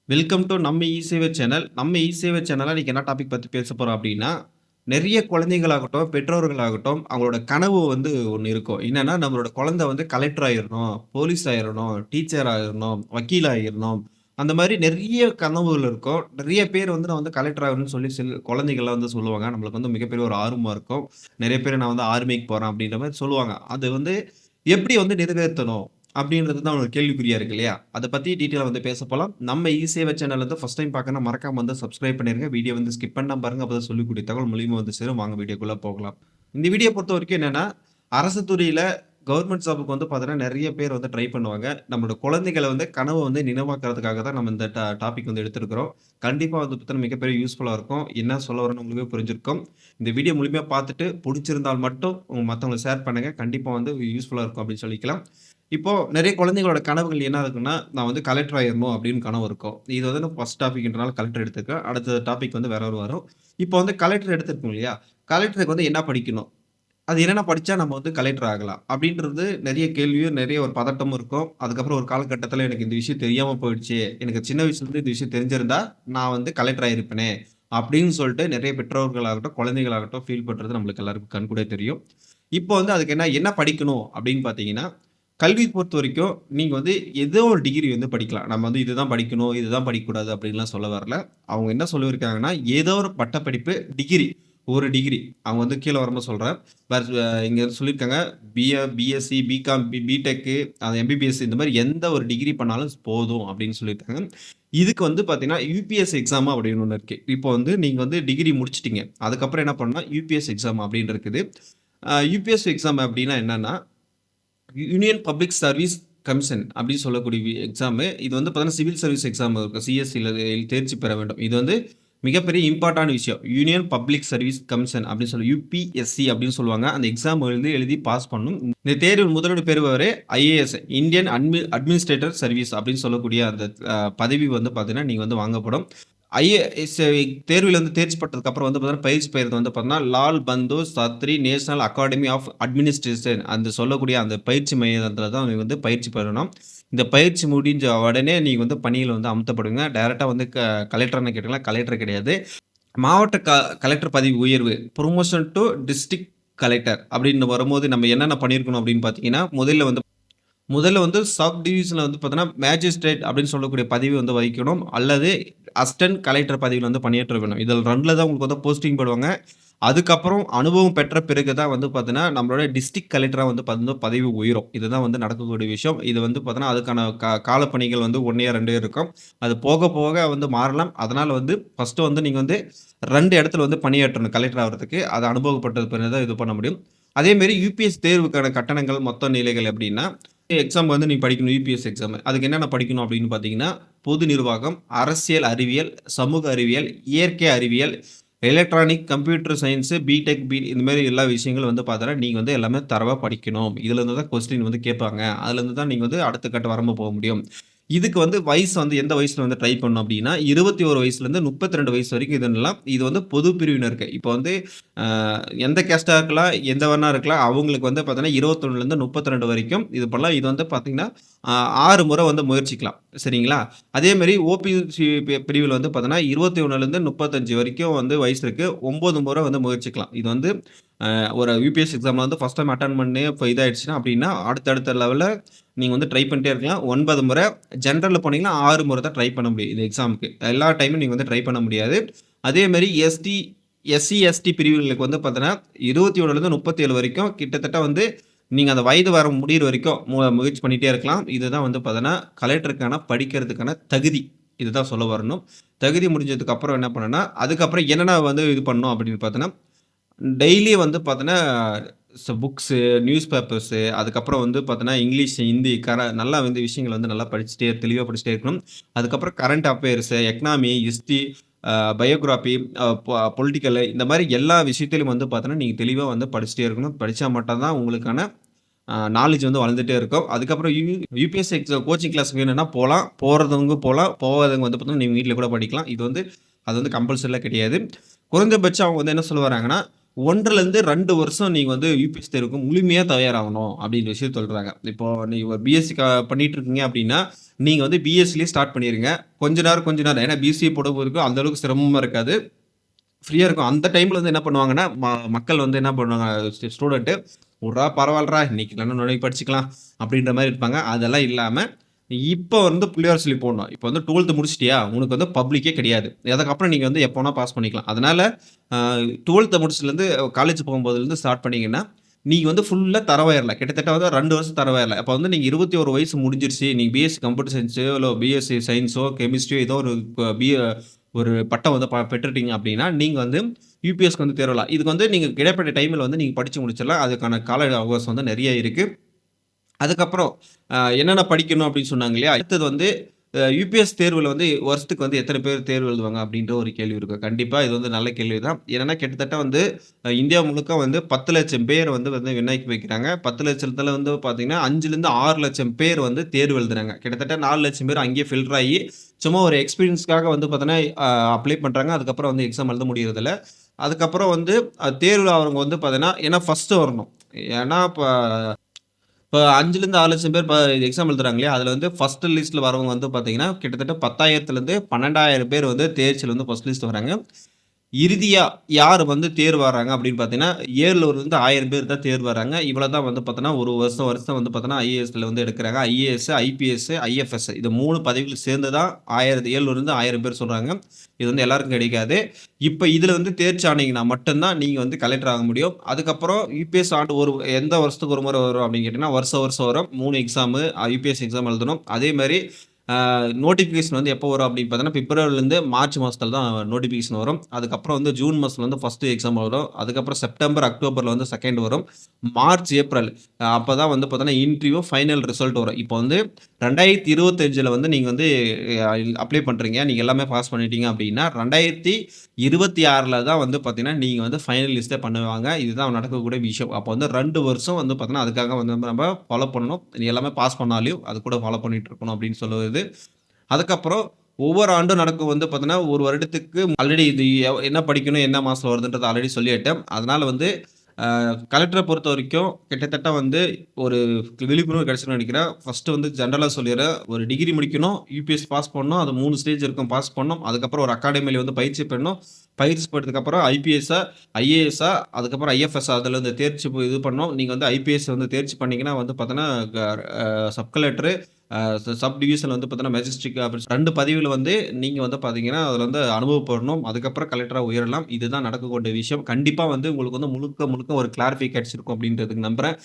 Welcome to நம்ம இ-சேவை channel. நம்ம இ-சேவை சேனல்ல இன்னைக்கு என்ன டாபிக் பத்தி பேச போறோம் அப்டின்னா, நெறைய குழந்தைகளாகட்டும், பெற்றோர்களாகட்டும் அவங்களோட கனவு வந்து ஒண்ணு இருக்கும். என்னன்னா, நம்மளோட குழந்தை வந்து கலெக்டர் ஆயிரணும், போலீஸ் ஆயிரணும், டீச்சர் ஆயிரணும், வக்கீல் ஆயிரணும். அந்த மாரி நெறைய கனவுகள் இருக்கும். நெறைய பேர் வந்து நான் வந்து கலெக்டர் ஆகணும்னு சொல்லி குழந்தைகள்லாம் வந்து சொல்லுவாங்க. நம்மளுக்கு வந்து மிகப்பெரிய ஒரு ஆர்வமா இருக்கும். நெறைய பேர் நான் வந்து ஆர்மிக்கு போறேன் அப்டின்ற மாரி சொல்லுவாங்க. அது வந்து எப்படி வந்து நிறைவேத்தணும்? அப்படின்றது தான் ஒரு கேள்விக்குறியா இருக்கு இல்லையா? அத பத்தி டீட்டெயிலா வந்து பேச போலாம். நம்ம இ-சேவை சேனல் வந்து ஃபர்ஸ்ட் டைம் பார்க்கணும்னா மறக்காம வந்து சப்ஸ்கிரைப் பண்ணிருங்க. வீடியோ வந்து ஸ்கிப் பண்ணாம பாருங்க. அப்பதான் சொல்லக்கூடிய தகவல் மூலியமா வந்து சேரும். வாங்க வீடியோக்குள்ள போகலாம். இந்த வீடியோ பொறுத்தவரைக்கும் என்னன்னா, அரசு துறையில கவர்ன்மென்ட் ஜாப்க்கு வந்து பார்த்தீங்கன்னா, நெறைய பேர் வந்து ட்ரை பண்ணுவாங்க. நம்மளோட குழந்தைகள வந்து கனவ வந்து நினைவாக்குறதுக்காக தான் நம்ம இந்த டாபிக் வந்து எடுத்திருக்கிறோம். கண்டிப்பா வந்து பார்த்தீங்கன்னா, மிகப்பெரிய யூஸ்ஃபுல்லா இருக்கும். என்ன சொல்ல வரேன்னு உங்களுக்கே புரிஞ்சிருக்கும். இந்த வீடியோ முழுமையா பார்த்துட்டு புடிச்சிருந்தால் மட்டும் மத்தவங்களுக்கு ஷேர் பண்ணுங்க. கண்டிப்பா வந்து யூஸ்ஃபுல்லா இருக்கும் அப்படின்னு சொல்லிக்கலாம். இப்போ நெறைய குழந்தைகளோட கனவுகள் என்ன இருக்குன்னா, நான் வந்து கலெக்டர் ஆயிரணும் அப்படின்னு கனவு இருக்கும். இது வந்து நான் ஃபர்ஸ்ட் டாபிக்ன்றனால கலெக்டர் எடுத்துருக்கேன். அடுத்த டாபிக் வந்து வேற ஒரு வரும். இப்போ வந்து கலெக்டர் எடுத்திருக்கோம் இல்லையா? கலெக்டருக்கு வந்து என்ன படிக்கணும்? அது என்னென்ன படிச்சா நம்ம வந்து கலெக்டர் ஆகலாம்? அப்படின்றது நெறைய கேள்வியும், நெறைய ஒரு பதட்டமும் இருக்கும். அதுக்கப்புறம் ஒரு காலகட்டத்தில எனக்கு இந்த விஷயம் தெரியாம போயிடுச்சு. எனக்கு சின்ன வயசுலருந்து இந்த விஷயம் தெரிஞ்சிருந்தா, நான் வந்து கலெக்டர் ஆயிருப்பேனே! அப்படின்னு சொல்லிட்டு நெறைய பெற்றோர்களாகட்டும், குழந்தைகளாகட்டும் ஃபீல் பண்றது நம்மளுக்கு எல்லாருக்கும் கண்கூடே தெரியும். இப்போ வந்து அதுக்கு என்ன என்ன படிக்கணும் அப்படின்னு பார்த்தீங்கன்னா, கல்வி பொறுத்தவரைக்கும் நீங்க வந்து ஏதோ ஒரு டிகிரி வந்து படிக்கலாம். நம்ம வந்து இதுதான் படிக்கணும், இதுதான் படிக்கக்கூடாது அப்படின்லாம் சொல்ல வரல. அவங்க என்ன சொல்லியிருக்காங்கன்னா, ஏதோ ஒரு பட்டப்படிப்பு, டிகிரி ஒரு டிகிரி. அவங்க வந்து கீழ வரும்போது சொல்றேன். இங்க சொல்லியிருக்காங்க, பிஎஸ்சி, பிகாம், பிடெக்கு, எம்பிபிஎஸ் இந்த மாரி எந்த ஒரு டிகிரி பண்ணாலும் போதும் அப்படின்னு சொல்லியிருக்காங்க. இதுக்கு வந்து பார்த்தீங்கன்னா, யுபிஎஸ் எக்ஸாம் அப்படின்னு ஒண்ணு இருக்கு. இப்போ வந்து நீங்க வந்து டிகிரி முடிச்சுட்டீங்க. அதுக்கப்புறம் என்ன பண்ணணும்னா, யுபிஎஸ் எக்ஸாம் அப்படின்னு இருக்குது. யுபிஎஸ் எக்ஸாம் அப்படின்னா என்னன்னா, யூனியன் பப்ளிக் சர்வீஸ் கமிஷன் அப்படின்னு சொல்லக்கூடிய எக்ஸாமு. இது வந்து பார்த்தீங்கன்னா, சிவில் சர்வீஸ் எக்ஸாம் இருக்கும். சிஎஸ்சில தேர்ச்சி பெற வேண்டும். இது வந்து மிகப்பெரிய இம்பார்ட்டான விஷயம். யூனியன் பப்ளிக் சர்வீஸ் கமிஷன் அப்படின்னு சொல்லி யுபிஎஸ்சி அப்படின்னு சொல்லுவாங்க. அந்த எக்ஸாம் எழுதி எழுதி பாஸ் பண்ணணும். இந்த தேர்வில் முதலிடம் பெறுபவரே ஐஏஎஸ் இந்தியன் அட்மினிஸ்ட்ரேட்டர் சர்வீஸ் அப்படின்னு சொல்லக்கூடிய அந்த பதவி வந்து பார்த்தீங்கன்னா, நீங்க வந்து வாங்கப்படும். ஐஏஎஸ் தேர்வில் வந்து தேர்ச்சி பெற்றதுக்கு அப்புறம் வந்து பார்த்தீங்கன்னா, பயிற்சி பெறுறது வந்து பார்த்தீங்கன்னா, Lal Bahadur Shastri national academy of administration அந்த சொல்லக்கூடிய அந்த பயிற்சி மையத்தில தான் நீங்க வந்து பயிற்சி பெறணும். இந்த பயிற்சி முடிஞ்ச உடனே நீங்க வந்து பணியில வந்து அமர்த்தப்படுவீங்க. டைரக்ட்டா வந்து கலெக்டர்ன்னு கேட்டீங்கன்னா, கலெக்டர் கிடையாது. மாவட்ட கலெக்டர் பதவி உயர்வு புரமோஷன் டூ டிஸ்ட்ரிக்ட் கலெக்டர் அப்படின்னு வரும்போது நம்ம என்னென்ன பண்ணியிருக்கணும் அப்படின்னு பார்த்தீங்கன்னா, முதல்ல வந்து சப் டிவிஷன்ல வந்து பார்த்தீங்கன்னா, மேஜிஸ்ட்ரேட் அப்படின்னு சொல்லக்கூடிய பதவி வந்து வகிக்கணும். அல்லது அசிஸ்டன்ட் கலெக்டர் பதவியில வந்து பணியாற்ற வேணும். இதில் 2ல தான் உங்களுக்கு வந்து போஸ்டிங் போடுவாங்க. அதுக்கப்புறம் அனுபவம் பெற்ற பிறகு தான் வந்து பார்த்தீங்கன்னா, நம்மளோட டிஸ்ட்ரிக்ட் கலெக்டரா வந்து பதவி உயரும். இதுதான் வந்து நடக்கக்கூடிய விஷயம். இது வந்து பார்த்தீங்கன்னா, அதுக்கான காலப்பணிகள் வந்து 1 இயர், 2 இயர் இருக்கும். அது போக போக வந்து மாறலாம். அதனால வந்து ஃபர்ஸ்ட்டு வந்து நீங்க வந்து 2 இடத்துல வந்து பணியாற்றணும் கலெக்டர் ஆவறதுக்கு. அது அனுபவப்பட்டது பிறகு தான் இது பண்ண முடியும். அதேமாரி யுபிஎஸ் தேர்வுக்கான கட்டணங்கள், மொத்த நிலைகள் எப்படின்னா, எக்ஸாம் வந்து நீங்க படிக்கணும் யுபிஎஸ் எக்ஸாம். அதுக்கு என்னென்ன படிக்கணும் அப்படின்னு பார்த்தீங்கன்னா, பொது நிர்வாகம், அரசியல் அறிவியல், சமூக அறிவியல், இயற்கை அறிவியல், எலக்ட்ரானிக், கம்ப்யூட்டர் சயன்ஸ், பிடெக், இந்த மாரி எல்லா விஷயங்களும் வந்து பார்த்தோன்னா, நீங்க வந்து எல்லாமே தரோவா படிக்கணும். இதுலருந்து தான் கொஸ்டின் வந்து கேட்பாங்க. அதுலருந்து தான் நீங்க வந்து அடுத்த கட்ட வரம்பு போக முடியும். இதுக்கு வந்து வயசு வந்து எந்த வயசுல வந்து ட்ரை பண்ணணும் அப்டின்னா, 21 வயசுலேருந்து 32 வயசு வரைக்கும் இது வந்து பொது பிரிவினருக்கு. இப்போ வந்து அ எந்த கேஸ்ட்டா இருக்கலாம், எந்த வண்ணா இருக்கலாம். அவங்களுக்கு வந்து பார்த்தீங்கன்னா, 21லேருந்து 32 வரைக்கும் இது பண்ணலாம். இது வந்து பார்த்தீங்கன்னா, அ 6 முறை வந்து முயற்சிக்கலாம். சரிங்களா? அதேமாரி ஓபிசி பிரிவில வந்து பார்த்தீங்கன்னா, 21லேருந்து 35 வரைக்கும் வந்து வயசு இருக்கு. 9 முறை வந்து முயற்சிக்கலாம். இது வந்து ஒரு யுபிஎஸ் எக்ஸாம்ல வந்து ஃபர்ஸ்ட் டைம் அட்டெண்ட் பண்ணி இப்ப இதாயிடுச்சுன்னா அப்டின்னா, அடுத்த லெவல்ல நீங்க வந்து ட்ரை பண்ணிட்டே இருக்கலாம். 9 முறை ஜெனரல்ல போனீங்கன்னா 6 முறை தான் ட்ரை பண்ண முடியும். இந்த எக்ஸாம்க்கு. எல்லா டைமும் நீங்க வந்து ட்ரை பண்ண முடியாது. அதே மாரி எஸ்சி, எஸ்டி பிரிவுகளுக்கு வந்து பார்த்தீங்கன்னா, 21லேருந்து 37 வரைக்கும் கிட்டத்தட்ட வந்து நீங்க அந்த வயது வரம்பு முடியிற வரைக்கும் முயற்சி பண்ணிட்டே இருக்கலாம். இதுதான் வந்து பார்த்தீங்கன்னா, கலெக்டருக்கான படிக்கிறதுக்கான தகுதி. இதுதான் சொல்ல வரணும். தகுதி முடிஞ்சதுக்கு அப்புறம் என்ன பண்ணணும்னா, அதுக்கப்புறம் என்னென்ன வந்து இது பண்ணணும் அப்படின்னு பார்த்தீங்கன்னா, டெய்லி வந்து பார்த்தீங்கன்னா, புக்ஸு, நியூஸ் பேப்பர்ஸு அதுக்கப்புறம் வந்து பார்த்தீங்கன்னா, இங்கிலீஷ், ஹிந்தி நல்லா வந்து விஷயங்கள வந்து நல்லா படிச்சுட்டே தெளிவா படிச்சுட்டே இருக்கணும். அதுக்கப்புறம் current affairs, economy, history, biography, political இந்த மாரி எல்லா விஷயத்திலும் வந்து பார்த்தீங்கன்னா, நீங்க தெளிவா வந்து படிச்சுட்டே இருக்கணும். படிச்சா மட்டும் தான் உங்களுக்கான நாலேட்ஜ் வந்து வளர்ந்துட்டே இருக்கும். அதுக்கப்புறம் யுபிஎஸ்சி எக்ஸாம் கோச்சிங் கிளாஸ் வேணும்னா போலாம். போறவங்க போலாம். போகாதவங்க வந்து பார்த்தீங்கன்னா, நீங்க வீட்ல கூட படிக்கலாம். அது வந்து கம்பல்சரிலாம் கிடையாது. குறைந்தபட்சம் அவங்க வந்து என்ன சொல்ல வராங்கன்னா, 1லேருந்து 2 வருஷம் நீங்க வந்து யுபிஎஸ்சி தேர்வுக்கு முழுமையா தயாராகணும் அப்படின்ற விஷயம் சொல்றாங்க. இப்போ நீங்க ஒரு பிஎஸ்சி பண்ணிட்டு இருக்கீங்க அப்படின்னா, நீங்க வந்து பிஎஸ்சிலேயே ஸ்டார்ட் பண்ணிருங்க. கொஞ்ச நேரம் ஏன்னா பிசிஏ போடும்போதுக்கு அந்த அளவுக்கு சிரமமா இருக்காது. ஃப்ரீயா இருக்கும். அந்த டைம்ல வந்து என்ன பண்ணுவாங்கன்னா, மக்கள் வந்து என்ன பண்ணுவாங்க ஸ்டூடெண்ட்டு, "உட்றா பரவால்லடா, இன்னைக்கு இல்லன்னா நாளைக்கு படிச்சுக்கலாம்." அப்படின்ற மாரி இருப்பாங்க. அதெல்லாம் இல்லாம, இப்ப வந்து புள்ளியார் சுழி போடணும். இப்ப வந்து 12த் முடிச்சுட்டியா? உனக்கு வந்து பப்ளிக்கே கிடையாது. அதுக்கப்புறம் நீங்க வந்து எப்ப வேணா பாஸ் பண்ணிக்கலாம். அதனால 12த் முடிச்சதுலேருந்து காலேஜ் போகும்போதுலேருந்து ஸ்டார்ட் பண்ணீங்கன்னா, நீங்க வந்து ஃபுல்லா தரோவாயிரலாம். கிட்டத்தட்ட வந்து 2 வருஷம் தரோவாயிரலாம். அப்ப வந்து நீங்க 21 வயசு முடிஞ்சிருச்சு. நீங்க பிஎஸ்சி கம்ப்யூட்டர் சயன்ஸோ, இல்ல பிஎஸ்சி சயன்ஸோ, கெமிஸ்ட்ரியோ ஏதோ ஒரு ஒரு பட்டம் வந்து பெற்றுட்டீங்க அப்படின்னா, நீங்க வந்து யுபிஎஸ்க்கு வந்து தேர்வெழலாம். இதுக்கு வந்து நீங்க இடைப்பட்ட டைம்ல வந்து நீங்க படிச்சு முடிச்சிடலாம். அதுக்கான கால அவகாசம் வந்து நெறைய இருக்கு. அதுக்கப்புறம் என்னென்ன படிக்கணும் அப்படின்னு சொன்னாங்க இல்லையா? அடுத்தது வந்து யுபிஎஸ் தேர்வுல வந்து வருஷத்துக்கு வந்து எத்தன பேர் தேர்வு எழுதுவாங்க அப்படின்ற ஒரு கேள்வி இருக்கும். கண்டிப்பா இது வந்து நல்ல கேள்வி தான். என்னன்னா கிட்டத்தட்ட வந்து இந்தியா முழுக்க வந்து 10,00,000 பேர் வந்து வந்து விண்ணப்பிக்க வைக்கிறாங்க. 10,00,000த்துல வந்து பார்த்தீங்கன்னா, 5லிருந்து 6,00,000 பேர் வந்து தேர்வு எழுதுறாங்க. கிட்டத்தட்ட 4,00,000 பேர் அங்கேயே ஃபில்டர் ஆயி, சும்மா ஒரு எக்ஸ்பீரியன்ஸ்க்காக வந்து பார்த்தீங்கன்னா, அப்ளை பண்றாங்க. அதுக்கப்புறம் வந்து எக்ஸாம் எழுத முடியறதில்ல. அதுக்கப்புறம் வந்து தேர்வுல அவங்க வந்து பார்த்தீங்கன்னா, ஏன்னா ஃபர்ஸ்ட்டு வரணும். ஏன்னா இப்ப 5லிருந்து 6,00,000 பேர் எக்ஸாம் எழுதுறாங்க இல்லையா? அதுல வந்து ஃபர்ஸ்ட் லிஸ்ட்ல வரவங்க வந்து பார்த்தீங்கன்னா, கிட்டத்தட்ட 10,000லிருந்து 12,000 பேர் வந்து தேர்ச்சில வந்து ஃபர்ஸ்ட் லிஸ்ட் வராங்க. இறுதியா யார் வந்து தேர்வாறாங்க அப்படின்னு பார்த்தீங்கன்னா, 700லிருந்து 1000 பேர் தான் தேர்வாறாங்க. இவ்வளோ தான் வந்து பார்த்தோன்னா, ஒரு வருஷம் வருஷம் வந்து பார்த்தோன்னா, ஐஏஎஸ்ல வந்து எடுக்குறாங்க. ஐஏஎஸ், ஐபிஎஸ், ஐஎஃப்எஸ் இது 3 பதவிகள் சேர்ந்து தான் 700லிருந்து 1000 பேர் சொல்றாங்க. இது வந்து எல்லாருக்கும் கிடைக்காது. இப்ப இதுல வந்து தேர்ச்சி ஆனீங்கன்னா மட்டும் தான் நீங்க வந்து கலெக்டர் ஆக முடியும். அதுக்கப்புறம் யுபிஎஸ் ஆண்டு எந்த வருஷத்துக்கு ஒரு முறை வரும் அப்படின்னு கேட்டீங்கன்னா, வருஷம் வருஷம் வரும். 3 எக்ஸாமு யுபிஎஸ் எக்ஸாம் எழுதணும். அதே மாரி நோட்டிஃபிகேஷன் வந்து எப்போ வரும் அப்படின்னு பார்த்தீங்கன்னா, பிப்ரவரிலேருந்து மார்ச் மாசத்துல தான் நோட்டிஃபிகேஷன் வரும். அதுக்கப்புறம் வந்து ஜூன் மாசத்துல வந்து ஃபர்ஸ்ட் எக்ஸாம் வரும். அதுக்கப்புறம் செப்டம்பர், அக்டோபர்ல வந்து செகண்ட் வரும். மார்ச், ஏப்ரல் அப்பதான் வந்து பார்த்தீங்கன்னா, இன்டர்வியூ ஃபைனல் ரிசல்ட் வரும். இப்போ வந்து 2025ல வந்து நீங்க வந்து அப்ளை பண்றீங்க. நீங்க எல்லாமே பாஸ் பண்ணிட்டீங்க அப்படின்னா, 2026ல தான் வந்து பார்த்தீங்கன்னா, நீங்க வந்து ஃபைனல் லிஸ்ட்டே பண்ணுவாங்க. இதுதான் நடக்கக்கூடிய விஷயம். அப்போ வந்து 2 வருஷம் வந்து பார்த்தீங்கன்னா, அதுக்காக வந்து நம்ம ஃபாலோ பண்ணணும். நீ எல்லாமே பாஸ் பண்ணாலையும், அது கூட ஃபாலோ பண்ணிட்டு இருக்கணும் அப்படின்னு சொல்லுவது. அதுக்கப்புறம் ஒவ்வொரு ஆண்டும் நடக்கும் வந்து பார்த்தீங்கன்னா, ஒரு வருடத்துக்கு ஆல்ரெடி இது என்ன படிக்கணும், என்ன மாசம் வருதுன்றத ஆல்ரெடி சொல்லிட்டேன். அதனால வந்து கலெக்டர பொறுத்தவரைக்கும் கிட்டத்தட்ட வந்து ஒரு விழிப்புணர்வு கிடைச்சுரும்னு நெனைக்கிறேன். ஃபர்ஸ்ட்டு வந்து ஜெனரலா சொல்லிர்றேன். ஒரு டிகிரி முடிக்கணும், யுபிஎஸ் பாஸ் பண்ணணும். அது 3 ஸ்டேஜ் இருக்கும் பாஸ் பண்ணணும். அதுக்கப்புறம் ஒரு அகாடமில வந்து பயிற்சி பெறணும். பயிற்சி பெற்றதுக்கப்புறம் ஐபிஎஸ்ஸா, ஐஏஎஸ்ஸா, அதுக்கப்புறம் ஐஎஃப்எஸ்ஸா அதுல இந்த தேர்ச்சி இது பண்ணணும். நீங்க வந்து ஐபிஎஸ் வந்து தேர்ச்சி பண்ணீங்கன்னா வந்து பார்த்தீங்கன்னா, க சப் கலெக்டர் சப் டிவிஷன் வந்து பார்த்தீங்கன்னா, மெஜஸ்டிக் அப்படி 2 பதவியில வந்து நீங்க வந்து பார்த்தீங்கன்னா, அதில வந்து அனுபவப்படணும். அதுக்கப்புறம் கலெக்டரா உயரலாம். இதுதான் நடக்கக்கூடிய விஷயம். கண்டிப்பா வந்து உங்களுக்கு வந்து முழுக்க, முழுக்க ஒரு கிளாரிஃபை கிடைச்சிருக்கும் அப்படின்றதுக்கு நம்புறேன்.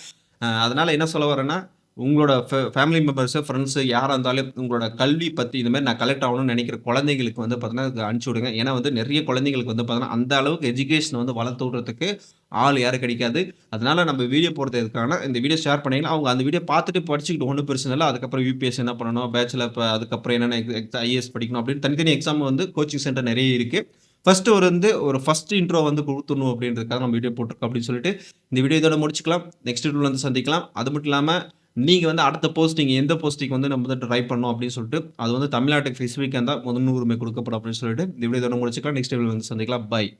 அதனால என்ன சொல்ல வரேன்னா, உங்களோட ஃபேமிலி மெம்பர்ஸ், ஃபிரெண்ட்ஸ் யாரா இருந்தாலும் உங்களோட கல்வி பத்தி இந்த மாரி நான் கலெக்ட் ஆகணும்னு நெனைக்கிற குழந்தைகளுக்கு வந்து பார்த்தீங்கன்னா, அனுப்பிச்சு விடுங்க. ஏன்னா வந்து நெறைய குழந்தைகளுக்கு வந்து பார்த்தீங்கன்னா, அந்த அளவுக்கு எஜுகேஷன் வந்து வளர்த்து விடுறதுக்கு ஆள் யாரும் கிடைக்காது. அதனால நம்ம வீடியோ போடுறது எதுக்காகன்னா, இந்த வீடியோ ஷேர் பண்ணீங்கன்னா, அவங்க அந்த வீடியோ பார்த்துட்டு படிச்சுக்கிட்டு ஒண்ணும் பிரச்சனை இல்ல. அதுக்கப்புறம் யுபிஎஸ் என்ன பண்ணணும், பேச்சுலர் அதுக்கப்புறம் என்னென்ன ஐஏஎஸ் படிக்கணும் அப்படின்னு தனித்தனி எக்ஸாம் வந்து கோச்சிங் சென்டர் நெறைய இருக்கு. ஃபர்ஸ்ட் இன்ட்ரோ வந்து குடுத்துடணும் அப்படின்றதுக்காக நம்ம வீடியோ போட்டுருக்கோம் அப்படின்னு சொல்லிட்டு, இந்த வீடியோ இதோட முடிச்சுக்கலாம். நெக்ஸ்ட் வீடியோல வந்து சந்திக்கலாம். அது மட்டும் இல்லாம, நீங்க வந்து அடுத்த போஸ்டிங் எந்த போஸ்டிங் வந்து நம்ம வந்து ட்ரை பண்ணணும் அப்படின்னு சொல்லிட்டு, அது வந்து தமிழ்நாட்டுக்கு ஸ்பெசிஃபிக்கா இருந்தா முன்னுரிமை கொடுக்கப்படும் அப்படின்னு சொல்லிட்டு, இந்த வீடியோ இதோட முடிச்சுக்கலாம். நெக்ஸ்ட் வீடியோல வந்து சந்திக்கலாம். பாய்.